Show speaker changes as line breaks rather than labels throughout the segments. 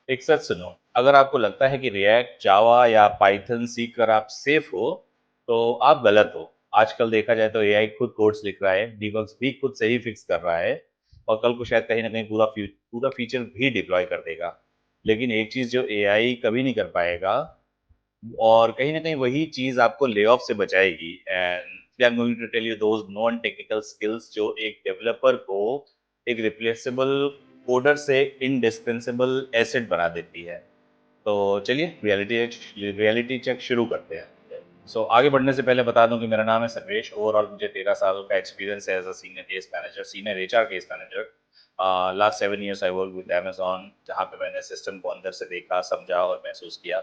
एक सच सुनो, अगर आपको लगता है कि रिएक्ट जावा या पाइथन सीख कर आप सेफ हो तो आप गलत हो। आजकल देखा जाए तो एआई खुद कोड्स लिख रहा है, डिबग्स भी खुद से ही फिक्स कर रहा है और कल को शायद कहीं ना कहीं पूरा फीचर भी डिप्लॉय कर देगा। लेकिन एक चीज़ जो एआई कभी नहीं कर पाएगा और कहीं ना कहीं वही चीज़ आपको ले ऑफ से बचाएगी। And I am going to tell you those non technical skills जो एक डेवलपर को एक रिप्लेसेबल कोडर से इनडिस्पेंसेबल एसेट बना देती है। तो चलिए रियलिटी चेक शुरू करते हैं। आगे बढ़ने से पहले बता दूं कि मेरा नाम है सर्वेश। ओवरऑल मुझे 13 साल का एक्सपीरियंस है as a senior case manager, senior HR case manager. Last 7 years I work with Amazon, जहाँ पे मैंने सिस्टम को अंदर से देखा, समझा और महसूस किया।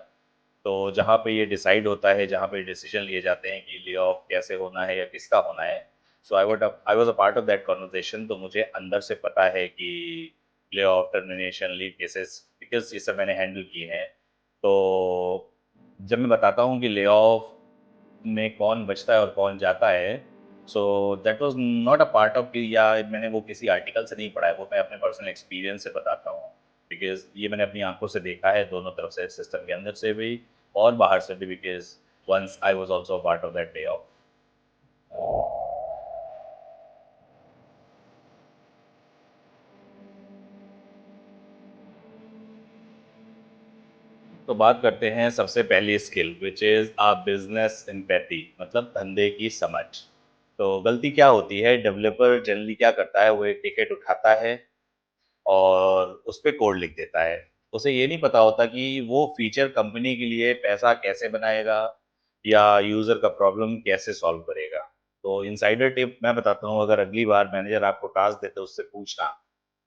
तो जहाँ पे ये डिसाइड होता है, जहाँ पे डिसीजन लिए जाते हैं कि ले ऑफ कैसे होना है या किसका होना है, so I was a part of that conversation. तो मुझे अंदर से पता है कि lay off, termination, leave cases, because ये सब मैंने हैंडल किए हैं। तो जब मैं बताता हूँ कि ले ऑफ में कौन बचता है और कौन जाता है, so that was not a part of कि या मैंने वो किसी आर्टिकल से नहीं पढ़ा है, वो मैं अपने पर्सनल एक्सपीरियंस से बताता हूँ। बिकॉज ये मैंने अपनी आंखों से देखा है, दोनों तरफ से, सिस्टम के अंदर से भी और बाहर से भी, because once I was also part of that day off. तो बात करते हैं सबसे पहली skill, which is a business empathy, मतलब धंधे की समझ। तो गलती क्या होती है, डेवलपर जनरली क्या करता है, वो एक टिकट उठाता है और उस पे कोड लिख देता है। उसे ये नहीं पता होता कि वो फीचर कंपनी के लिए पैसा कैसे बनाएगा या यूज़र का प्रॉब्लम कैसे सॉल्व करेगा। तो इनसाइडर टिप मैं बताता हूँ, अगर अगली बार मैनेजर आपको टास्क देते उससे पूछना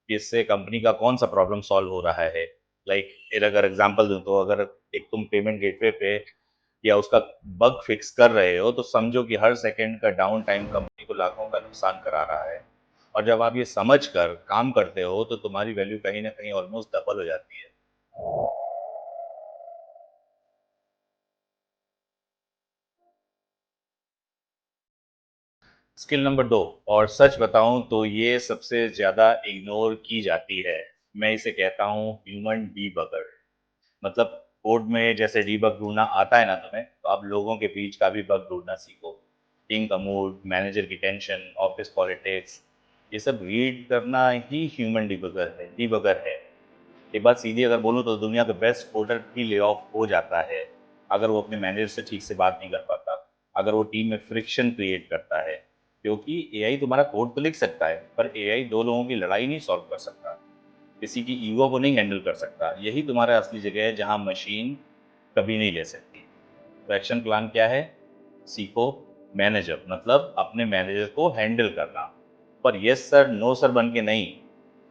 कि इससे कंपनी का कौन सा प्रॉब्लम सॉल्व हो रहा है। लाइक अगर एग्जांपल दूं तो अगर एक तुम पेमेंट गेटवे पे या उसका बग फिक्स कर रहे हो, तो समझो कि हर सेकंड का डाउन टाइम कंपनी को लाखों का नुकसान करा रहा है। और जब आप ये समझ कर काम करते हो तो तुम्हारी वैल्यू कहीं ना कहीं ऑलमोस्ट डबल हो जाती है। स्किल नंबर 2, और सच बताऊं तो ये सबसे ज़्यादा इग्नोर की जाती है। मैं इसे कहता हूँ ह्यूमन डीबगर। मतलब कोड में जैसे डीबग ढूंढना आता है ना तुम्हें, तो आप लोगों के बीच का भी बग ढूंढना सीखो। टीम का मूड, मैनेजर की टेंशन, ऑफिस पॉलिटिक्स, ये सब रीड करना ही ह्यूमन डीबगर है। एक बात सीधी अगर बोलूँ तो दुनिया का बेस्ट कोडर भी ले ऑफ हो जाता है अगर वो अपने मैनेजर से ठीक से बात नहीं कर पाता, अगर वो टीम में फ्रिक्शन क्रिएट करता है। क्योंकि एआई तुम्हारा कोड तो लिख सकता है, पर एआई दो लोगों की लड़ाई नहीं सॉल्व कर सकता, किसी की ईगो को नहीं हैंडल कर सकता। यही तुम्हारा असली जगह है जहाँ मशीन कभी नहीं ले सकती। तो एक्शन प्लान क्या है? सीखो मैनेजर, मतलब अपने मैनेजर को हैंडल करना, पर यस सर नो सर बन के नहीं,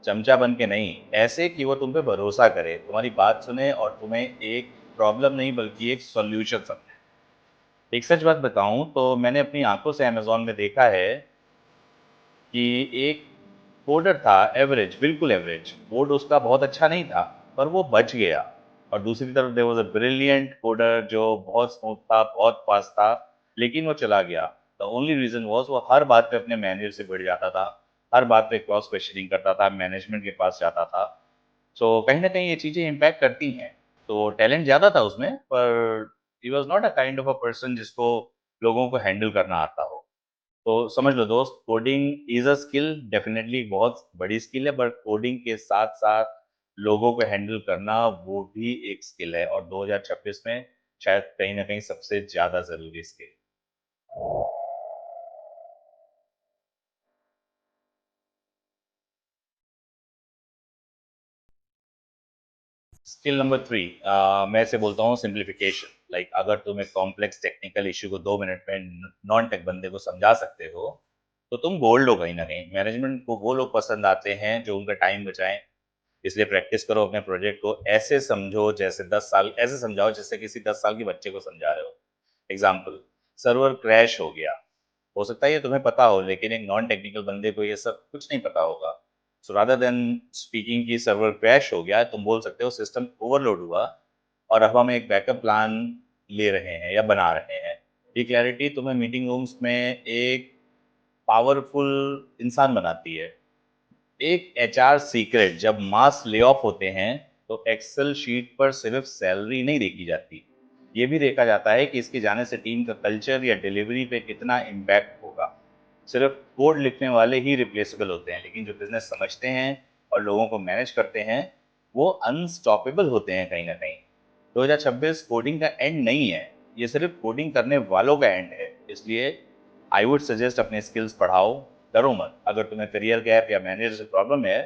चमचा बन के नहीं, ऐसे कि वो तुम पे भरोसा करे, तुम्हारी बात सुने और तुम्हें एक प्रॉब्लम नहीं बल्कि एक सॉल्यूशन समझे। एक सच बात बताऊं तो मैंने अपनी आंखों से अमेजोन में देखा है कि एक कोडर था, एवरेज, बिल्कुल एवरेज, कोड उसका बहुत अच्छा नहीं था, पर वो बच गया। और दूसरी तरफ there was a brilliant coder जो बहुत स्मूथ था, बहुत फास्ट था, लेकिन वो चला गया। द ओनली रीजन वाज वो हर बात पे अपने मैनेजर से भिड़ जाता था, हर बात पे क्रॉस क्वेश्चनिंग करता था, मैनेजमेंट के पास जाता था। कहीं ना कहीं ये चीज़ें इम्पैक्ट करती हैं। तो टैलेंट ज़्यादा था उसमें, पर he was not a kind of a person जिसको लोगों को हैंडल करना आता हो। तो समझ लो दोस्त, coding is a skill, definitely बहुत बड़ी स्किल है, बट कोडिंग के साथ साथ लोगों को हैंडल करना वो भी एक स्किल है, और 2026 में शायद कहीं ना कहीं सबसे ज्यादा जरूरी स्किल। स्किल नंबर 3, मैं इसे बोलता हूँ सिंप्लीफिकेशन। लाइक अगर तुम एक कॉम्प्लेक्स टेक्निकल इश्यू को 2 मिनट में नॉन टेक बंदे को समझा सकते हो, तो तुम गोल्ड हो। कहीं ना कहीं मैनेजमेंट को वो लोग पसंद आते हैं जो उनका टाइम बचाएं। इसलिए प्रैक्टिस करो, अपने प्रोजेक्ट को ऐसे समझो जैसे 10 साल, ऐसे समझाओ जैसे किसी 10 साल के बच्चे को समझा रहे हो। एग्जाम्पल, सर्वर क्रैश हो गया, हो सकता है ये तुम्हें पता हो, लेकिन एक नॉन टेक्निकल बंदे को ये सब कुछ नहीं पता होगा। सो रादर देन स्पीकिंग की सर्वर क्रैश हो गया, तुम बोल सकते हो सिस्टम ओवरलोड हुआ और अब हम एक बैकअप प्लान ले रहे हैं या बना रहे हैं। ये क्लैरिटी तुम्हें मीटिंग रूम्स में एक पावरफुल इंसान बनाती है। एक एचआर सीक्रेट, जब मास ले ऑफ होते हैं तो एक्सेल शीट पर सिर्फ सैलरी नहीं देखी जाती, ये भी देखा जाता है कि इसके जाने से टीम का कल्चर या डिलीवरी पे कितना इम्पैक्ट होगा। सिर्फ कोड लिखने वाले ही रिप्लेसेबल होते हैं, लेकिन जो बिजनेस समझते हैं और लोगों को मैनेज करते हैं, वो अनस्टॉपेबल होते हैं कहीं ना कहीं। 2026 कोडिंग का एंड नहीं है, ये सिर्फ कोडिंग करने वालों का एंड है। इसलिए आई वुड सजेस्ट अपने स्किल्स बढ़ाओ, डरो मत। अगर तुम्हें करियर गैप या मैनेजर से प्रॉब्लम है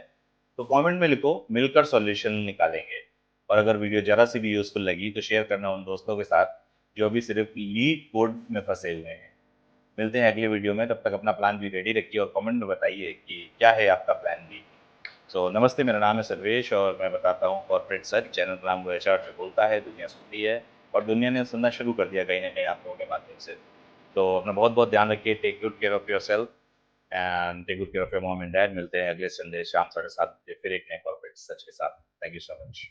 तो कमेंट में लिखो, मिलकर सॉल्यूशन निकालेंगे। और अगर वीडियो जरा सी भी यूजफुल लगी तो शेयर करना उन दोस्तों के साथ जो अभी सिर्फ लीड कोड में फंसे हुए हैं। मिलते हैं अगले वीडियो में, तब तक अपना प्लान भी रेडी रखिए और कमेंट में बताइए कि क्या है आपका प्लान बी। सो नमस्ते, मेरा नाम है सर्वेश और मैं बताता हूँ कॉर्पोरेट सच। चैनल का नाम एचआर से बोलता है, दुनिया सुनती है और दुनिया ने सुनना शुरू कर दिया कहीं ना कहीं आप लोगों के माध्यम से। तो अपना बहुत बहुत ध्यान रखिए, take good care of yourself and take good care of your mom and dad. मिलते हैं अगले संडे शाम 7:30 बजे फिर एक नए कॉर्पोरेट सच के साथ। Thank you so much.